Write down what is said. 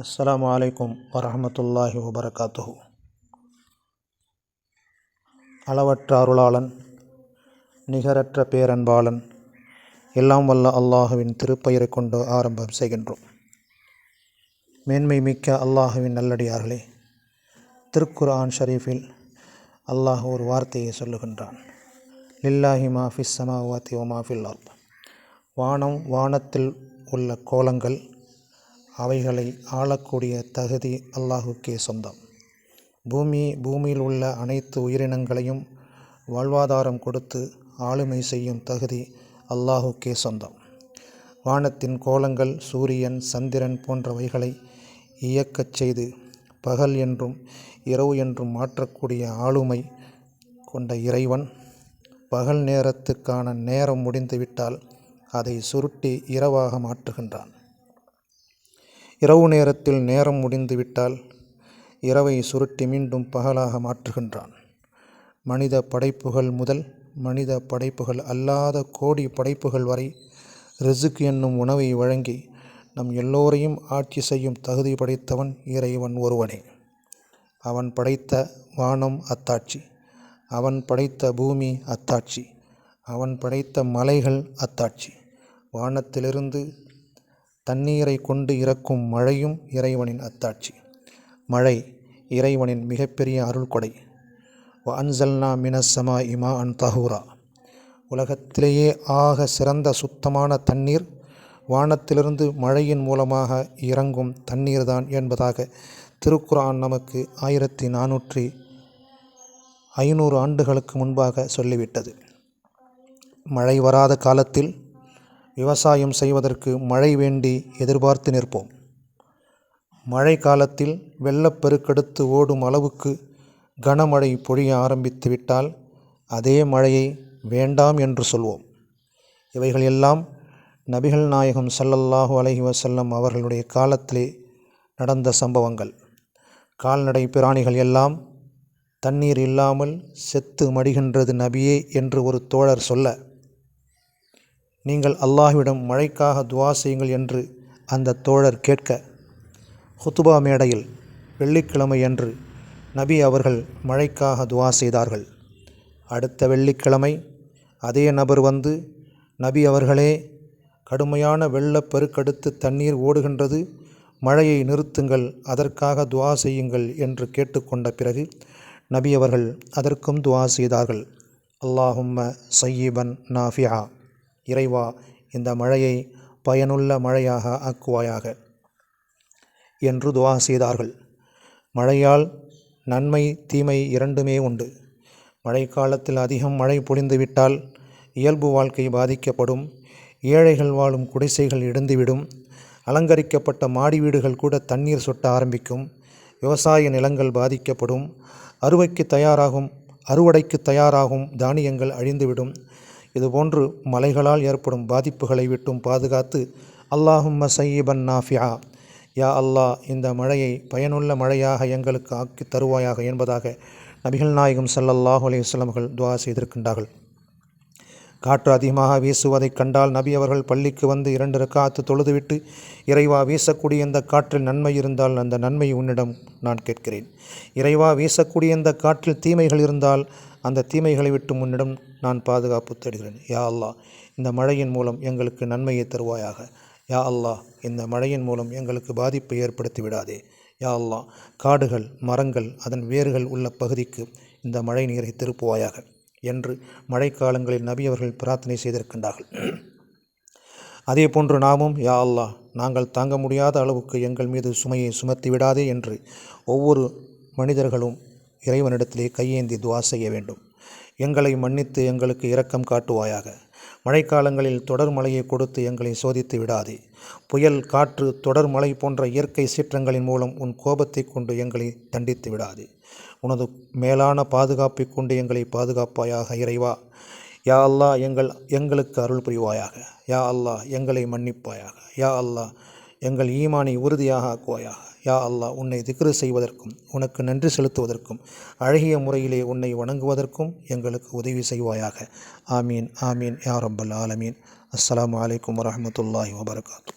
அஸ்ஸலாமு அலைக்கும் வரஹ்மத்துல்லாஹி வபரகாத்துஹு. அளவற்ற அருளாளன், நிகரற்ற பேரன்பாளன், எல்லாம் வல்ல அல்லாஹுவின் திருப்பெயரை கொண்டு ஆரம்பம் செய்கின்றோம். மேன்மை மிக்க அல்லாஹுவின் நல்லடியார்களே, திருக்குர்ஆன் ஷரீஃபில் அல்லாஹ் ஒரு வார்த்தையை சொல்லுகின்றான். லில்லாஹி மா ஃபிஸ் ஸமாவாத்தி வ மா ஃபில் அர்த். வானத்தில் உள்ள கோலங்கள், அவைகளை ஆளக்கூடிய தகுதி அல்லாஹுக்கே சொந்தம். பூமியில் உள்ள அனைத்து உயிரினங்களையும் வாழ்வாதாரம் கொடுத்து ஆளுமை செய்யும் தகுதி அல்லாஹுக்கே சொந்தம். வானத்தின் கோலங்கள், சூரியன், சந்திரன் போன்றவைகளை இயக்கச் செய்து பகல் என்றும் இரவு என்றும் மாற்றக்கூடிய ஆளுமை கொண்ட இறைவன், பகல் நேரத்துக்கான நேரம் முடிந்துவிட்டால் அதை சுருட்டி இரவாக மாற்றுகின்றான். இரவு நேரத்தில் நேரம் முடிந்துவிட்டால் இரவை சுருட்டி மீண்டும் பகலாக மாற்றுகின்றான். மனித படைப்புகள் முதல் மனித படைப்புகள் அல்லாத கோடி படைப்புகள் வரை ரிஸ்க் என்னும் உணவை வழங்கி நம் எல்லோரையும் ஆட்சி செய்யும் தகுதி படைத்தவன் இறைவன் ஒருவனே. அவன் படைத்த வானம் அத்தாட்சி, அவன் படைத்த பூமி அத்தாட்சி, அவன் படைத்த மலைகள் அத்தாட்சி. வானத்திலிருந்து தண்ணீரை கொண்டு இறக்கும் மழையும் இறைவனின் அத்தாட்சி. மழை இறைவனின் மிகப்பெரிய அருள் கொடை. வ அன்சல்னா மினஸ் ஸமாஇ மாஅன் தஹூரா. உலகத்திலேயே ஆக சிறந்த சுத்தமான தண்ணீர் வானத்திலிருந்து மழையின் மூலமாக இறங்கும் தண்ணீர்தான் என்பதாக திருக்குர்ஆன் நமக்கு 1400 ஆண்டுகளுக்கு முன்பாக சொல்லிவிட்டது. மழை வராத காலத்தில் விவசாயம் செய்வதற்கு மழை வேண்டி எதிர்பார்த்து நிற்போம். மழை காலத்தில் வெள்ளப்பெருக்கெடுத்து ஓடும் அளவுக்கு கனமழை பொழிய ஆரம்பித்து விட்டால் அதே மழையை வேண்டாம் என்று சொல்வோம். இவைகள் எல்லாம் நபிகள் நாயகம் ஸல்லல்லாஹு அலைஹி வஸல்லம் அவர்களுடைய காலத்திலே நடந்த சம்பவங்கள். கால்நடை பிராணிகள் எல்லாம் தண்ணீர் இல்லாமல் செத்து மடிகின்றது நபியே என்று ஒரு தோழர் சொல்ல, நீங்கள் அல்லாஹ்விடம் மழைக்காக துவா செய்யுங்கள் என்று அந்த தோழர் கேட்க, ஹுதுபா மேடையில் வெள்ளிக்கிழமை அன்று நபி அவர்கள் மழைக்காக துவா செய்தார்கள். அடுத்த வெள்ளிக்கிழமை அதே நபர் வந்து, நபி அவர்களே, கடுமையான வெள்ளப்பெருக்கெடுத்து தண்ணீர் ஓடுகின்றது, மழையை நிறுத்துங்கள், அதற்காக துவா செய்யுங்கள் என்று கேட்டுக்கொண்ட பிறகு நபி அவர்கள் அதற்கும் துவா செய்தார்கள். அல்லாஹும்ம ஸய்யிபன் நாஃபிஆ. இறைவா, இந்த மழையை பயனுள்ள மழையாக ஆக்குவாயாக என்று துவா செய்தார்கள். மழையால் நன்மை தீமை இரண்டுமே உண்டு. மழைக்காலத்தில் அதிகம் மழை பொழிந்துவிட்டால் இயல்பு வாழ்க்கை பாதிக்கப்படும். ஏழைகள் வாழும் குடிசைகள் இடிந்துவிடும். அலங்கரிக்கப்பட்ட மாடி வீடுகள் கூட தண்ணீர் சொட்ட ஆரம்பிக்கும். விவசாய நிலங்கள் பாதிக்கப்படும். அறுவடைக்கு தயாராகும் தானியங்கள் அழிந்துவிடும். இதுபோன்று மலைகளால் ஏற்படும் பாதிப்புகளை விட்டும் பாதுகாத்து அல்லாஹும்ம ஸய்யிபன் நாஃபிஆ, யா அல்லாஹ், இந்த மழையை பயனுள்ள மழையாக எங்களுக்கு ஆக்கி தருவாயாக என்பதாக நபிகள் நாயகம் ஸல்லல்லாஹு அலைஹி வஸல்லம் அவர்கள் துஆ செய்திருக்கின்றார்கள். காற்று அதிகமாக வீசுவதைக் கண்டால் நபி அவர்கள் பள்ளிக்கு வந்து 2 ரக்காத்து தொழுதுவிட்டு, இறைவா, வீசக்கூடிய இந்த காற்றில் நன்மை இருந்தால் அந்த நன்மை உன்னிடம் நான் கேட்கிறேன். இறைவா, வீசக்கூடிய இந்த காற்றில் தீமைகள் இருந்தால் அந்த தீமைகளை விட்டு உன்னிடம் நான் பாதுகாப்பு தேடுகிறேன். யா அல்லாஹ், இந்த மழையின் மூலம் எங்களுக்கு நன்மையை தருவாயாக. யா அல்லாஹ், இந்த மழையின் மூலம் எங்களுக்கு பாதிப்பை ஏற்படுத்தி விடாதே. யா அல்லாஹ், காடுகள், மரங்கள், அதன் வேர்கள் உள்ள பகுதிக்கு இந்த மழை நீரை திருப்புவாயாக என்று மழைக்காலங்களில் நபி அவர்கள் பிரார்த்தனை செய்திருக்கின்றார்கள். அதே போன்று நாமும், யா அல்லாஹ், நாங்கள் தாங்க முடியாத அளவுக்கு எங்கள் மீது சுமையை சுமத்தி விடாதே என்று ஒவ்வொரு மனிதர்களும் இறைவனிடத்திலே கையேந்தி துவா செய்ய வேண்டும். எங்களை மன்னித்து எங்களுக்கு இரக்கம் காட்டுவாயாக. மழைக்காலங்களில் தொடர் மழையை கொடுத்து எங்களை சோதித்து விடாதே. புயல், காற்று, தொடர் மழை போன்ற இயற்கை சீற்றங்களின் மூலம் உன் கோபத்தை கொண்டு எங்களை தண்டித்து விடாதே. உனது மேலான பாதுகாப்பை கொண்டு எங்களை பாதுகாப்பாயாக இறைவா. யா அல்லாஹ், எங்களுக்கு அருள் புரிவாயாக. யா அல்லாஹ், எங்களை மன்னிப்பாயாக. யா அல்லாஹ், எங்கள் ஈமானை உறுதியாக ஆக்குவாயாக. யா அல்லாஹ், உன்னை திக்ரு செய்வதற்கும் உனக்கு நன்றி செலுத்துவதற்கும் அழகிய முறையிலே உன்னை வணங்குவதற்கும் எங்களுக்கு உதவி செய்வாயாக. ஆமீன் ஆமீன் யா ரப்பல் ஆலமீன். அஸ்ஸலாமு அலைக்கும் வரஹ்மத்துல்லாஹி வபரகாத்துஹு.